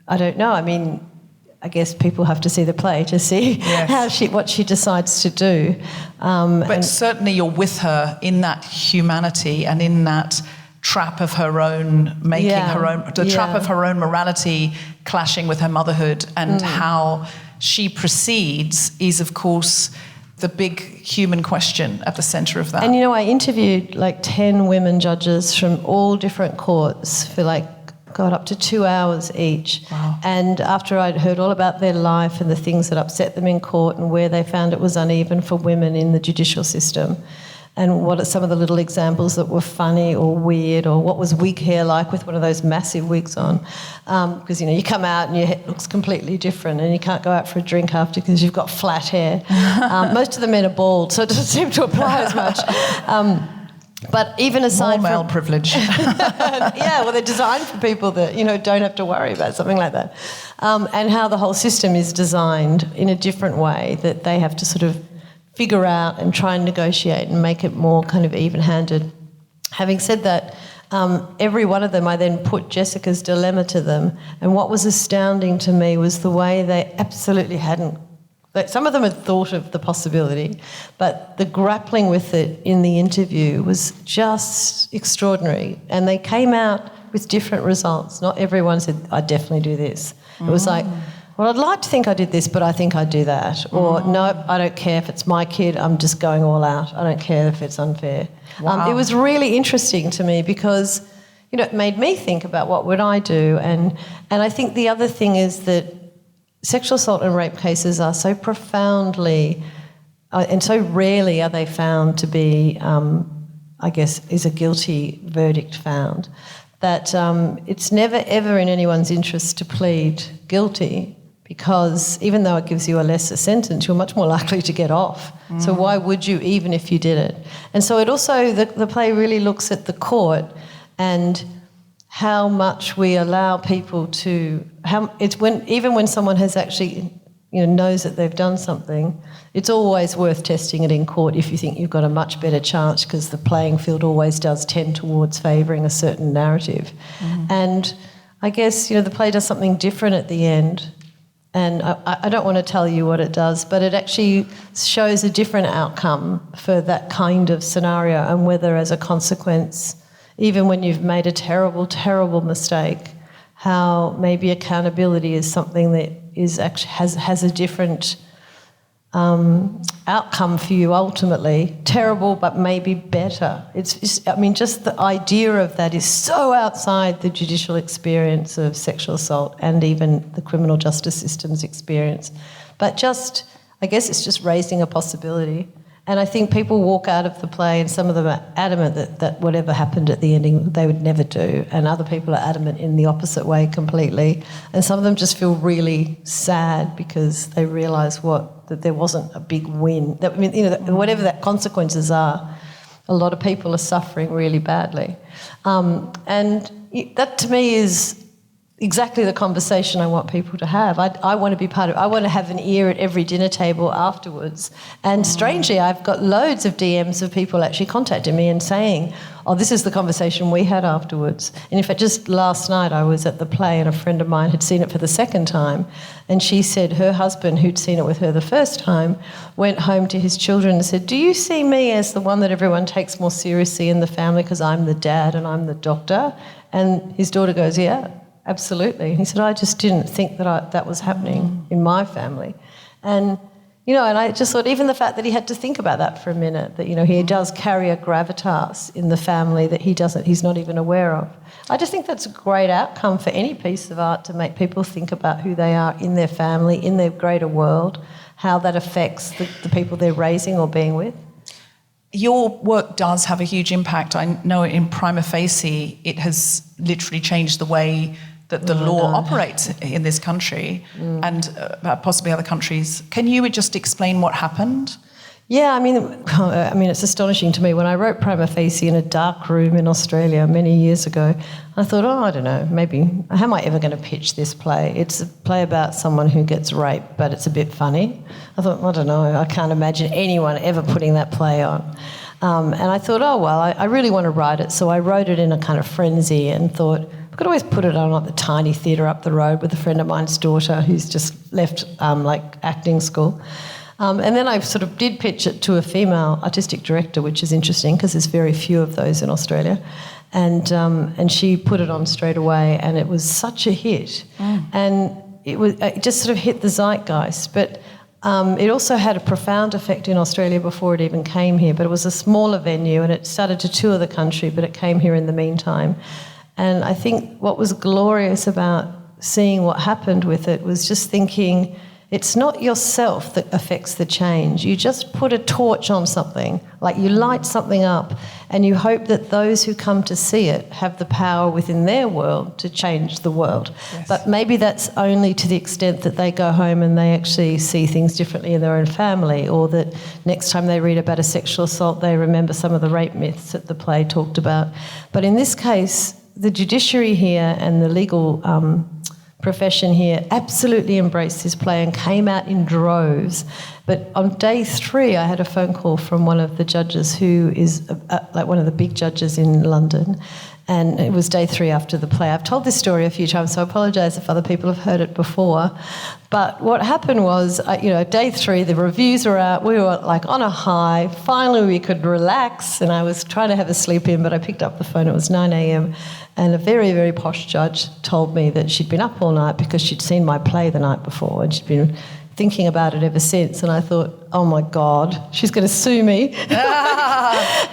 I don't know, I mean, I guess people have to see the play to see what she decides to do. But certainly you're with her in that humanity and in that trap of her own making, trap of her own morality clashing with her motherhood, and how she proceeds is, of course, the big human question at the centre of that. And, I interviewed like 10 women judges from all different courts for up to 2 hours each. Wow. And after I'd heard all about their life and the things that upset them in court and where they found it was uneven for women in the judicial system, and what are some of the little examples that were funny or weird, or what was wig hair like with one of those massive wigs on, because you come out and your hair looks completely different, and you can't go out for a drink after because you've got flat hair. Most of the men are bald, so it doesn't seem to apply as much. But even aside more male privilege. They're designed for people that don't have to worry about something like that, and how the whole system is designed in a different way that they have to sort of figure out and try and negotiate and make it more kind of even-handed. Having said that, every one of them, I then put Jessica's dilemma to them, and what was astounding to me was the way they absolutely hadn't. Some of them had thought of the possibility, but the grappling with it in the interview was just extraordinary, and they came out with different results. Not everyone said, I definitely do this. It was like, well, I'd like to think I did this, but I think I'd do that. Or, no, I don't care if it's my kid, I'm just going all out. I don't care if it's unfair. Wow. It was really interesting to me because, it made me think about what would I do. And I think the other thing is that sexual assault and rape cases are so profoundly and so rarely are they found to be, is a guilty verdict found, that it's never, ever in anyone's interest to plead guilty, because even though it gives you a lesser sentence, you're much more likely to get off. So why would you, even if you did it? And so it also, the play really looks at the court and how much we allow people to, even when someone has actually, knows that they've done something, it's always worth testing it in court if you think you've got a much better chance, because the playing field always does tend towards favouring a certain narrative. And I guess, the play does something different at the end. And I don't want to tell you what it does, but it actually shows a different outcome for that kind of scenario, and whether as a consequence, even when you've made a terrible, terrible mistake, how maybe accountability is something that is actually has a different outcome for you ultimately. Terrible, but maybe better. It's just the idea of that is so outside the judicial experience of sexual assault and even the criminal justice system's experience. But I guess it's just raising a possibility. And I think people walk out of the play and some of them are adamant that whatever happened at the ending they would never do, and other people are adamant in the opposite way completely. And some of them just feel really sad because they realise that there wasn't a big win. Whatever that consequences are, a lot of people are suffering really badly. And that to me is exactly the conversation I want people to have. I want to be part of it. I want to have an ear at every dinner table afterwards. And strangely, I've got loads of DMs of people actually contacting me and saying, oh, this is the conversation we had afterwards. And in fact, just last night I was at the play and a friend of mine had seen it for the second time, and she said her husband, who'd seen it with her the first time, went home to his children and said, do you see me as the one that everyone takes more seriously in the family because I'm the dad and I'm the doctor? And his daughter goes, yeah. Absolutely. He said, I just didn't think that was happening in my family. And, and I just thought even the fact that he had to think about that for a minute, that, he does carry a gravitas in the family that he's not even aware of. I just think that's a great outcome for any piece of art, to make people think about who they are in their family, in their greater world, how that affects the people they're raising or being with. Your work does have a huge impact. I know in prima facie it has literally changed the way that the law operates in this country and possibly other countries. Can you just explain what happened? Yeah, I mean, it's astonishing to me. When I wrote Prima Facie in a dark room in Australia many years ago, I thought, I don't know, maybe, how am I ever going to pitch this play? It's a play about someone who gets raped, but it's a bit funny. I thought, I don't know, I can't imagine anyone ever putting that play on. And I thought, I really want to write it. So I wrote it in a kind of frenzy and thought, I could always put it on at the tiny theatre up the road with a friend of mine's daughter who's just left acting school. And then I sort of did pitch it to a female artistic director, which is interesting because there's very few of those in Australia. And she put it on straight away, and it was such a hit. And it just sort of hit the zeitgeist. But it also had a profound effect in Australia before it even came here. But it was a smaller venue, and it started to tour the country, but it came here in the meantime. And I think what was glorious about seeing what happened with it was just thinking, it's not yourself that affects the change. You just put a torch on something, like you light something up, and you hope that those who come to see it have the power within their world to change the world. Yes. But maybe that's only to the extent that they go home and they actually see things differently in their own family, or that next time they read about a sexual assault, they remember some of the rape myths that the play talked about. But in this case, the judiciary here and the legal profession here absolutely embraced this play and came out in droves. But on day 3, I had a phone call from one of the judges who is one of the big judges in London, and it was day 3 after the play. I've told this story a few times, so I apologise if other people have heard it before. But what happened was, day 3, the reviews were out, we were on a high, finally we could relax, and I was trying to have a sleep in, but I picked up the phone, it was 9 a.m, and a very, very posh judge told me that she'd been up all night because she'd seen my play the night before, and she'd been thinking about it ever since. And I thought, oh my God, she's going to sue me.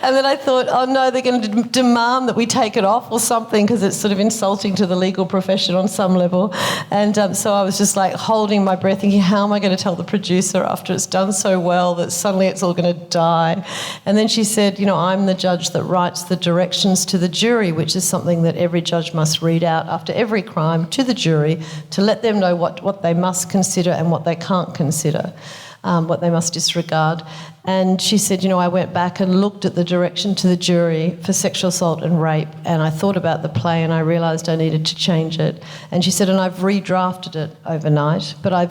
And then I thought, oh no, they're going to demand that we take it off or something, because it's sort of insulting to the legal profession on some level. And so I was just holding my breath, thinking, how am I going to tell the producer after it's done so well that suddenly it's all going to die? And then she said, I'm the judge that writes the directions to the jury, which is something that every judge must read out after every crime to the jury to let them know what they must consider and what they can't consider. What they must disregard. And she said, I went back and looked at the direction to the jury for sexual assault and rape, and I thought about the play and I realised I needed to change it. And she said, and I've redrafted it overnight, but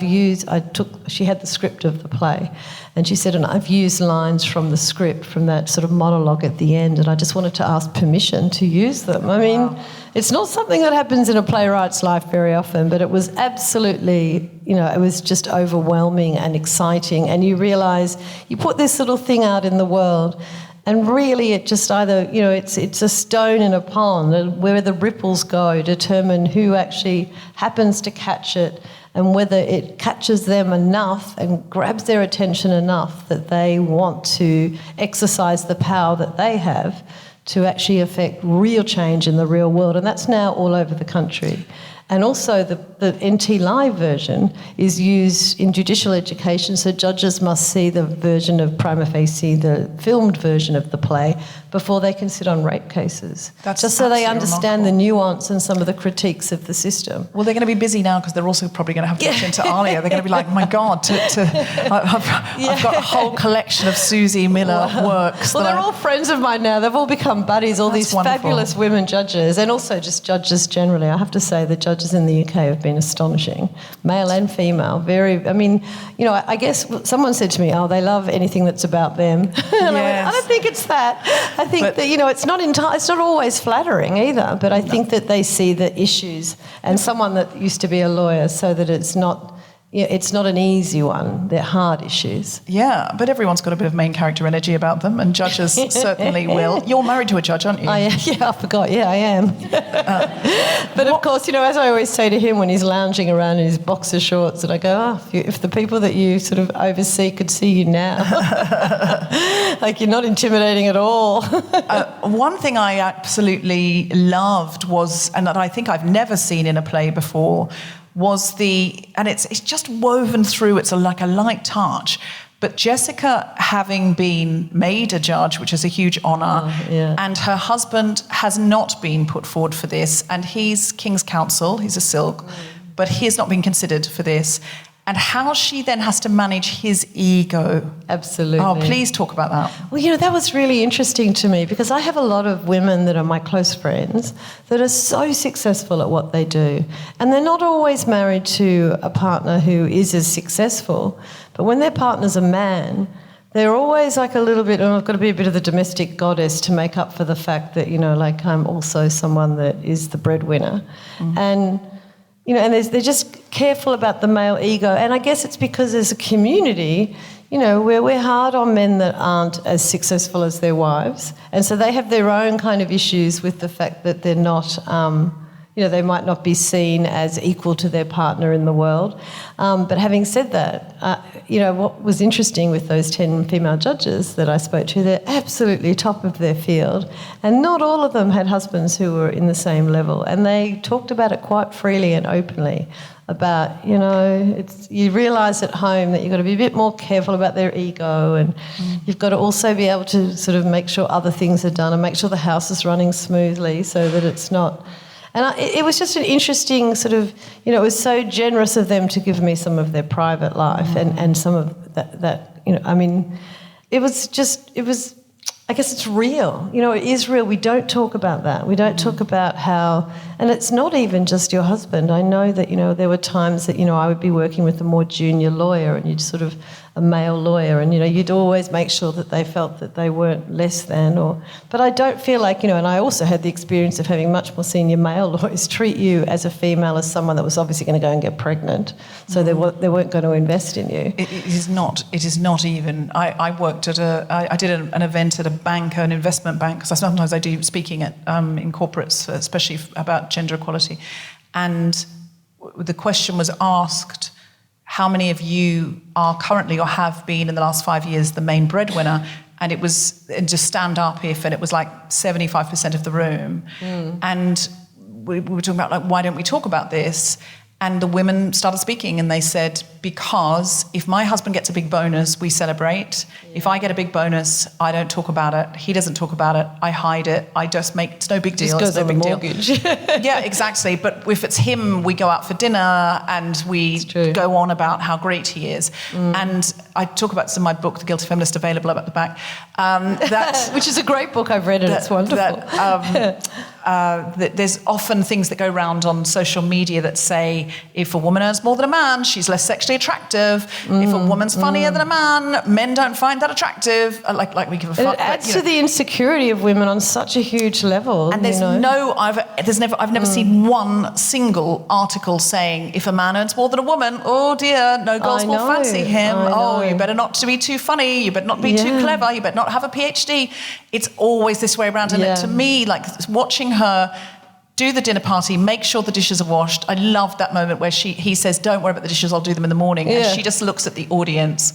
she had the script of the play, and she said, and I've used lines from the script, from that sort of monologue at the end, and I just wanted to ask permission to use them. I mean, it's not something that happens in a playwright's life very often, but it was absolutely, it was just overwhelming and exciting. And you realise you put this little thing out in the world, and really it just either, it's a stone in a pond, and where the ripples go determine who actually happens to catch it, and whether it catches them enough and grabs their attention enough that they want to exercise the power that they have to actually affect real change in the real world. And that's now all over the country. And also the NT Live version is used in judicial education, so judges must see the version of Prima Facie, the filmed version of the play, before they can sit on rape cases. That's just so they understand remarkable. The nuance and some of the critiques of the system. Well, they're going to be busy now because they're also probably going to have to look into Alia. They're going to be like, my God, I've got a whole collection of Suzie Miller works. Well, they're all friends of mine now. They've all become buddies, all these wonderful. Fabulous women judges, and also just judges generally. I have to say the judges judges in the UK have been astonishing, male and female. I guess someone said to me, "Oh, they love anything that's about them." And Yes. I went, I don't think it's that. I think that it's not always flattering either. But I think that they see the issues, and someone that used to be a lawyer, so that it's not an easy one. They're hard issues. Yeah, but everyone's got a bit of main character energy about them, and judges certainly will. You're married to a judge, aren't you? I forgot. Yeah, I am. But of course, as I always say to him when he's lounging around in his boxer shorts, and I go, if the people that you sort of oversee could see you now, like you're not intimidating at all. One thing I absolutely loved was, and that I think I've never seen in a play before, was and it's just woven through, it's like a light touch, but Jessica having been made a judge, which is a huge honour, and her husband has not been put forward for this, and he's King's Counsel, he's a silk, but he has not been considered for this, and how she then has to manage his ego. Absolutely. Oh, please talk about that. Well, that was really interesting to me because I have a lot of women that are my close friends that are so successful at what they do. And they're not always married to a partner who is as successful. But when their partner's a man, they're always like a little bit, I've got to be a bit of the domestic goddess to make up for the fact that, I'm also someone that is the breadwinner. And they're just careful about the male ego. And I guess it's because there's a community, where we're hard on men that aren't as successful as their wives. And so they have their own kind of issues with the fact that they're not, they might not be seen as equal to their partner in the world. But having said that, what was interesting with those 10 female judges that I spoke to, they're absolutely top of their field. And not all of them had husbands who were in the same level. And they talked about it quite freely and openly about, you realise at home that you've got to be a bit more careful about their ego, and you've got to also be able to sort of make sure other things are done and make sure the house is running smoothly so that it's not... And it was just an interesting sort of, it was so generous of them to give me some of their private life and some of that, it was, I guess it's real. It is real. We don't talk about that. We don't talk about how, and it's not even just your husband. I know that, there were times that, I would be working with a more junior lawyer and you'd sort of, a male lawyer, and, you'd always make sure that they felt that they weren't less than but I don't feel like, and I also had the experience of having much more senior male lawyers treat you as a female as someone that was obviously going to go and get pregnant, so they weren't going to invest in you. It is not even. I worked at I did an event at a bank, an investment bank, because sometimes I do speaking at in corporates, especially about gender equality, and the question was asked, how many of you are currently or have been in the last 5 years the main breadwinner? And it was, and just stand up if, and it was like 75% of the room. And we were talking about, like, why don't we talk about this? And the women started speaking and they said, because if my husband gets a big bonus, we celebrate. If I get a big bonus, I don't talk about it. He doesn't talk about it. I hide it. I just make, it's no big deal. Just goes it's no on big the mortgage. Deal. Yeah, exactly. But if it's him, we go out for dinner and we go on about how great he is. And I talk about this in my book, The Guilty Feminist, available up at the back. Which is a great book. I've read it. It's wonderful. That there's often things that go around on social media that say, if a woman earns more than a man, she's less sexually attractive. If a woman's funnier than a man, men don't find that attractive. Like we give a fuck. It adds to the insecurity of women on such a huge level. And there's I've never seen one single article saying, if a man earns more than a woman, oh dear, no girls will fancy him. Oh, you better not to be too funny. You better not be too clever. You better not have a PhD. It's always this way around. And to me, like watching her do the dinner party, make sure the dishes are washed. I loved that moment where he says, don't worry about the dishes, I'll do them in the morning. And she just looks at the audience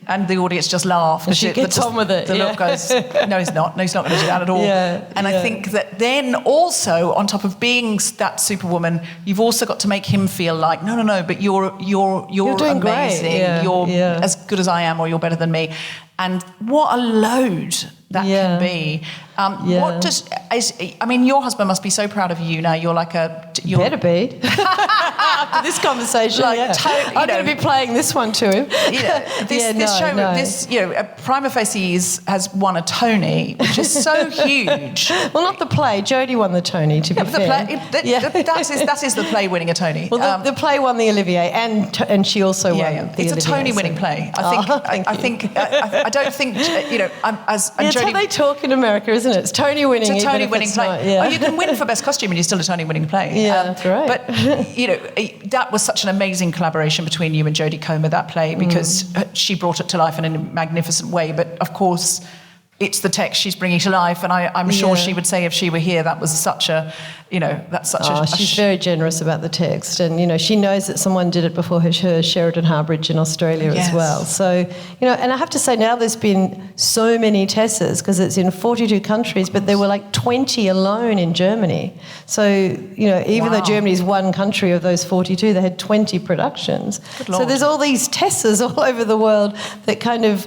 and the audience just laugh. And she gets on with it. The look goes, no, he's not. No, he's not going to do that at all. I think that then also, on top of being that superwoman, you've also got to make him feel like, no, but you're doing amazing. Great. You're as good as I am, or you're better than me. And what a load that can be. What your husband must be so proud of you now. You're like you're better be. After this conversation, I'm going to be playing this one to him. Prima Facie has won a Tony, which is so huge. Well, not the play. Jodie won the Tony, to be fair. That is the play winning a Tony. Well, the play won the Olivier, and she also won the Olivier. It's a Tony winning play. I don't think it's how they talk in America, isn't it? It's Tony winning. It's a Tony winning play. You can win for best costume and you're still a Tony winning play. Yeah, that's right. But that was such an amazing collaboration between you and Jodie Comer, that play, because she brought it to life in a magnificent way. But of course, it's the text she's bringing to life, and I'm sure she would say if she were here, that was such a, she's very generous about the text, and she knows that someone did it before her, Sheridan Harbridge in Australia as well. So and I have to say now there's been so many Tessas because it's in 42 countries, but there were like 20 alone in Germany. So even though Germany is one country of those 42, they had 20 productions. So there's all these Tessas all over the world that kind of,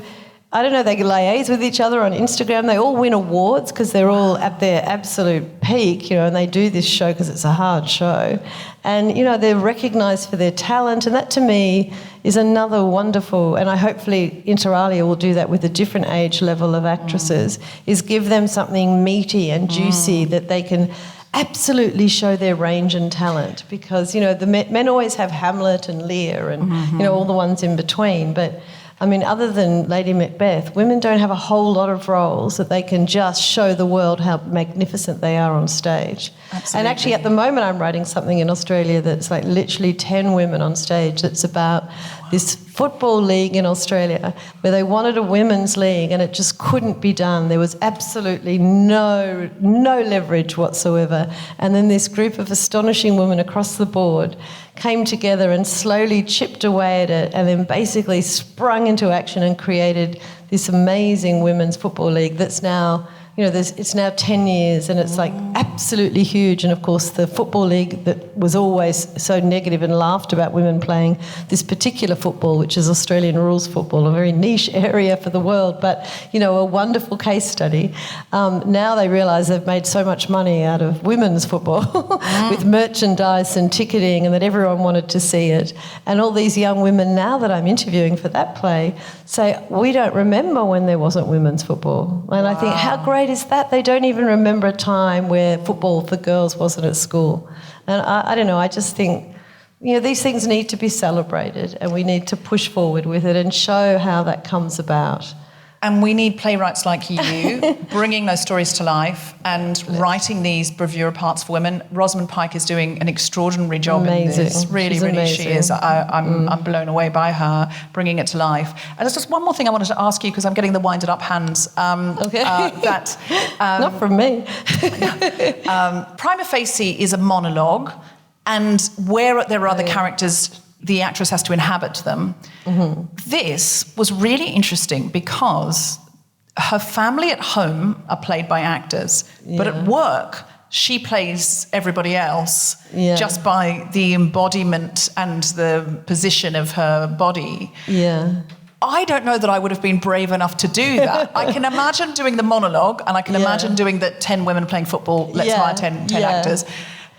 I don't know, they liaise with each other on Instagram. They all win awards because they're all at their absolute peak, and they do this show because it's a hard show. And, they're recognised for their talent. And that, to me, is another wonderful, and I hopefully Inter Alia will do that with a different age level of actresses, is give them something meaty and juicy that they can absolutely show their range and talent. Because, the men always have Hamlet and Lear and, all the ones in between. But other than Lady Macbeth, women don't have a whole lot of roles that they can just show the world how magnificent they are on stage. Absolutely. And actually, at the moment, I'm writing something in Australia that's like literally 10 women on stage that's about this football league in Australia where they wanted a women's league and it just couldn't be done. There was absolutely no leverage whatsoever. And then this group of astonishing women across the board came together and slowly chipped away at it and then basically sprung into action and created this amazing women's football league that's now, it's now 10 years and it's like absolutely huge. And of course the football league that was always so negative and laughed about women playing this particular football, which is Australian rules football, a very niche area for the world, but a wonderful case study. Now they realise they've made so much money out of women's football with merchandise and ticketing, and that everyone wanted to see it. And all these young women now that I'm interviewing for that play say, we don't remember when there wasn't women's football. And I think, how great is that? They don't even remember a time where football for girls wasn't at school. And I don't know, I just think, these things need to be celebrated and we need to push forward with it and show how that comes about. And we need playwrights like you bringing those stories to life and writing these bravura parts for women. Rosamund Pike is doing an extraordinary job in this. Really, She's really, amazing. she is. I'm blown away by her bringing it to life. And there's just one more thing I wanted to ask you because I'm getting the winded up hands. Not from me. Prima Facie is a monologue, and where there are other characters, the actress has to inhabit them. This was really interesting because her family at home are played by actors, but at work she plays everybody else just by the embodiment and the position of her body. I don't know that I would have been brave enough to do that. I can imagine doing the monologue and I can imagine doing the 10 women playing football, let's hire 10 actors.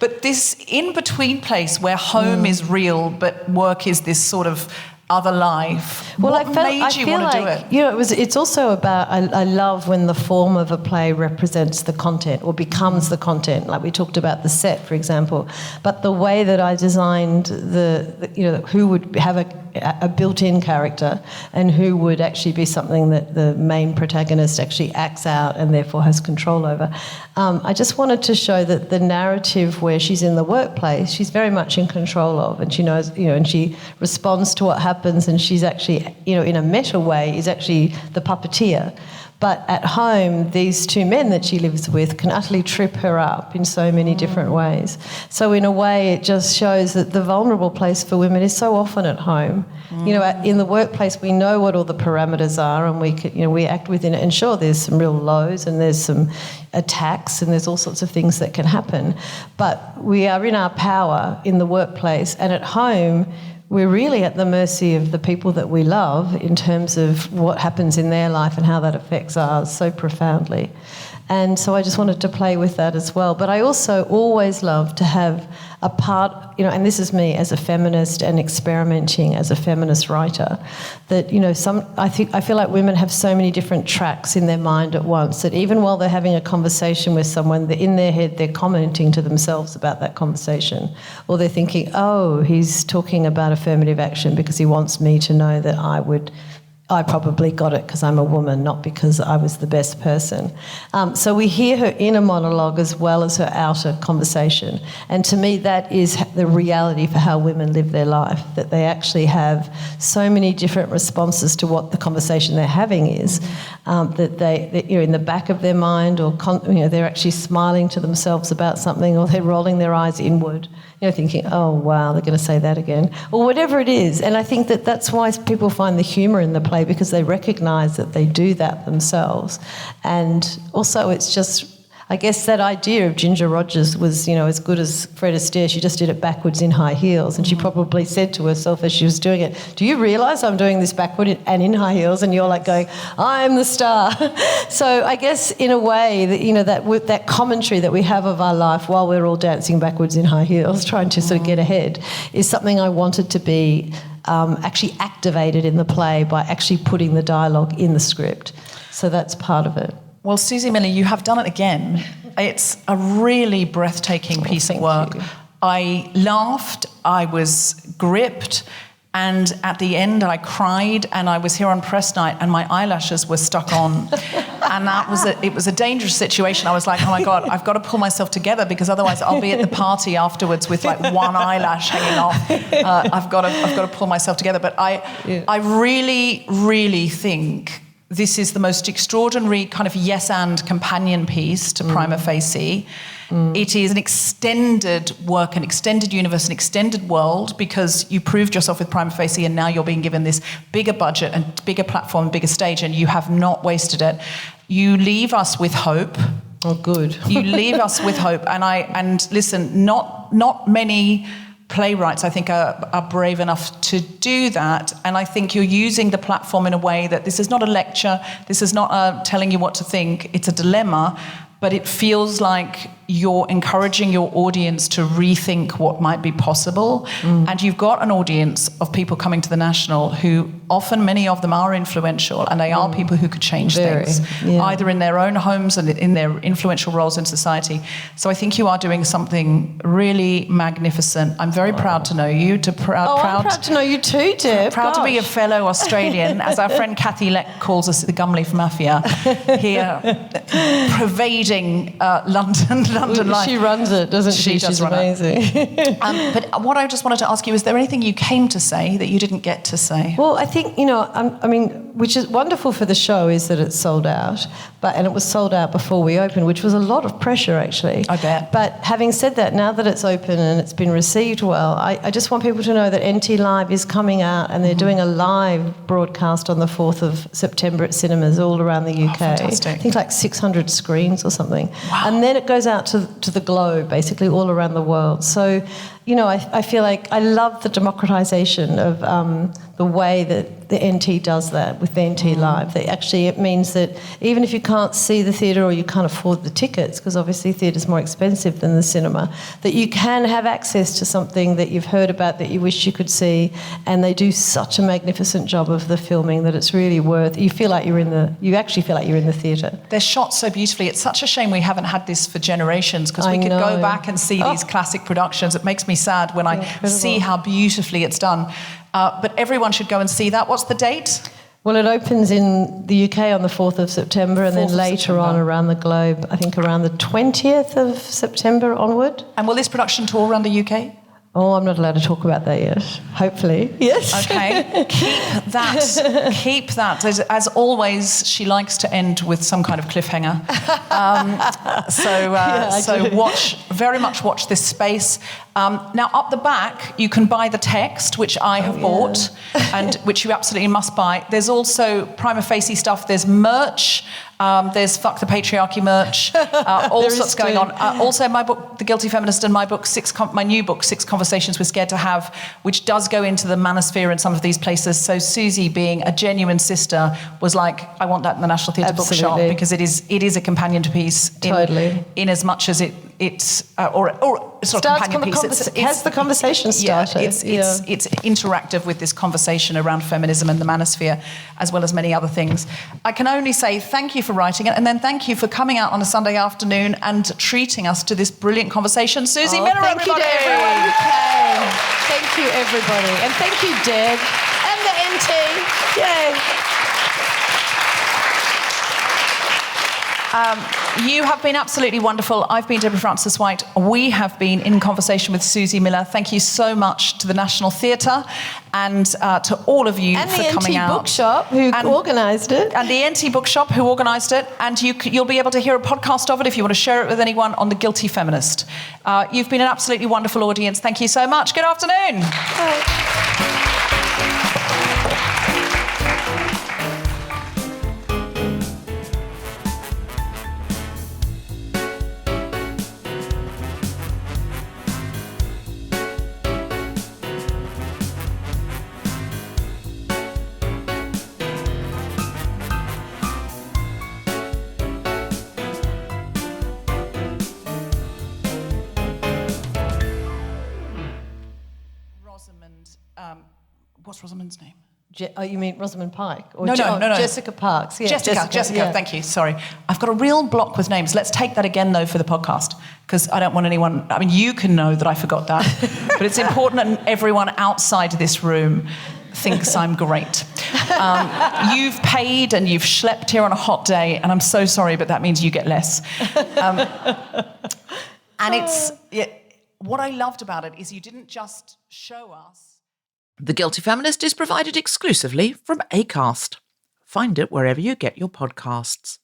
But this in-between place where home is real but work is this sort of other life. Well, what made you want to do it? It's also about, I love when the form of a play represents the content or becomes the content, like we talked about the set, for example. But the way that I designed who would have a built-in character and who would actually be something that the main protagonist actually acts out and therefore has control over. I just wanted to show that the narrative where she's in the workplace, she's very much in control of, and she knows, and she responds to what happens, and she's actually, in a meta way, is actually the puppeteer. But at home, these two men that she lives with can utterly trip her up in so many different ways. So in a way, it just shows that the vulnerable place for women is so often at home. In the workplace, we know what all the parameters are, and we act within it. And sure, there's some real lows, and there's some attacks, and there's all sorts of things that can happen. But we are in our power in the workplace, and at home, we're really at the mercy of the people that we love in terms of what happens in their life and how that affects ours so profoundly. And so I just wanted to play with that as well. But I also always love to have a part, and this is me as a feminist and experimenting as a feminist writer, that, I feel like women have so many different tracks in their mind at once that even while they're having a conversation with someone, in their head they're commenting to themselves about that conversation. Or they're thinking, oh, he's talking about affirmative action because he wants me to know that I probably got it because I'm a woman, not because I was the best person. So we hear her inner monologue as well as her outer conversation. And to me, that is the reality for how women live their life, that they actually have so many different responses to what the conversation they're having is, that they're in the back of their mind, or they're actually smiling to themselves about something, or they're rolling their eyes inward, thinking, oh, wow, they're going to say that again, or whatever it is. And I think that that's why people find the humour in the play, because they recognise that they do that themselves. And also it's just, I guess that idea of Ginger Rogers was, as good as Fred Astaire. She just did it backwards in high heels, and she probably said to herself as she was doing it, do you realise I'm doing this backward and in high heels? And you're like going, I'm the star. So I guess in a way that, that commentary that we have of our life while we're all dancing backwards in high heels, trying to sort of get ahead, is something I wanted to be actually activated in the play by actually putting the dialogue in the script. So that's part of it. Well, Suzie Miller, you have done it again. It's a really breathtaking piece of work. I laughed, I was gripped, and at the end I cried, and I was here on press night and my eyelashes were stuck on. And it was a dangerous situation. I was like, oh my God, I've got to pull myself together, because otherwise I'll be at the party afterwards with like one eyelash hanging off. I've got to pull myself together. But I really, really think this is the most extraordinary kind of yes and companion piece to Prima Facie. It is an extended work, an extended universe, an extended world, because you proved yourself with Prima Facie, and now you're being given this bigger budget and bigger platform, bigger stage, and you have not wasted it. You leave us with hope. Oh, good. You leave us with hope. And listen, not many playwrights, I think, are brave enough to do that. And I think you're using the platform in a way that this is not a lecture, this is not telling you what to think, it's a dilemma, but it feels like you're encouraging your audience to rethink what might be possible. And you've got an audience of people coming to the National who often, many of them are influential, and they are people who could change things, either in their own homes and in their influential roles in society. So I think you are doing something really magnificent. I'm very proud to know you. I'm proud to know you too, Deb. Proud to be a fellow Australian, as our friend Kathy Leck calls us, the Gumleaf Mafia, here pervading London life. She runs it, doesn't she? She's amazing. But what I just wanted to ask you, is there anything you came to say that you didn't get to say? Well, I think, which is wonderful for the show, is that it's sold out, and it was sold out before we opened, which was a lot of pressure, actually. I bet. But having said that, now that it's open and it's been received well, I just want people to know that NT Live is coming out, and they're doing a live broadcast on the 4th of September at cinemas all around the UK. Oh, fantastic. I think like 600 screens or something. Wow. And then it goes out to the globe, basically all around the world. So, I feel like I love the democratisation of the way that the NT does that with the NT Live. That actually, it means that even if you can't see the theatre, or you can't afford the tickets, because obviously theatre's more expensive than the cinema, that you can have access to something that you've heard about that you wish you could see. And they do such a magnificent job of the filming that it's really worth. You actually feel like you're in the theatre. They're shot so beautifully. It's such a shame we haven't had this for generations, because we could go back and see these classic productions. It makes me sad when I see how beautifully it's done. But everyone should go and see that. What's the date? Well, it opens in the UK on the 4th of September, and then later on around the globe, I think around the 20th of September onward. And will this production tour around the UK? Oh, I'm not allowed to talk about that yet. Hopefully. Yes. Okay. Keep that. As always, she likes to end with some kind of cliffhanger. So watch very much watch this space. Now, up the back, you can buy the text, which I have bought, and which you absolutely must buy. There's also prima facie stuff. There's merch. There's Fuck the Patriarchy merch. All sorts going on. Also, my book, The Guilty Feminist, and my book, my new book, 6 Conversations We're Scared to Have, which does go into the manosphere in some of these places. So Suzie, being a genuine sister, was like, I want that in the National Theatre Bookshop, because it is a companion piece. Totally. In as much as it's sort of companion piece. Has the conversation started. It's interactive with this conversation around feminism and the manosphere, as well as many other things. I can only say thank you for writing it, and then thank you for coming out on a Sunday afternoon and treating us to this brilliant conversation. Suzie Miller, thank you to everyone who came. Thank you, everybody. And thank you, Deb, and the NT. Yay. You have been absolutely wonderful. I've been Deborah Frances-White. We have been in conversation with Suzie Miller. Thank you so much to the National Theatre and to all of you for coming out. And the NT Bookshop, who organised it. And the NT Bookshop, who organised it. And you'll be able to hear a podcast of it if you want to share it with anyone on The Guilty Feminist. You've been an absolutely wonderful audience. Thank you so much. Good afternoon. Bye. What's Rosamund's name? You mean Rosamund Pike? Or no. Jessica Parks. Yeah, Jessica, yeah. Thank you. Sorry. I've got a real block with names. Let's take that again, though, for the podcast, because I don't want anyone... I mean, you can know that I forgot that, but it's important that everyone outside this room thinks I'm great. You've paid and you've schlepped here on a hot day, and I'm so sorry, but that means you get less. And it's... what I loved about it is you didn't just show us... The Guilty Feminist is provided exclusively from Acast. Find it wherever you get your podcasts.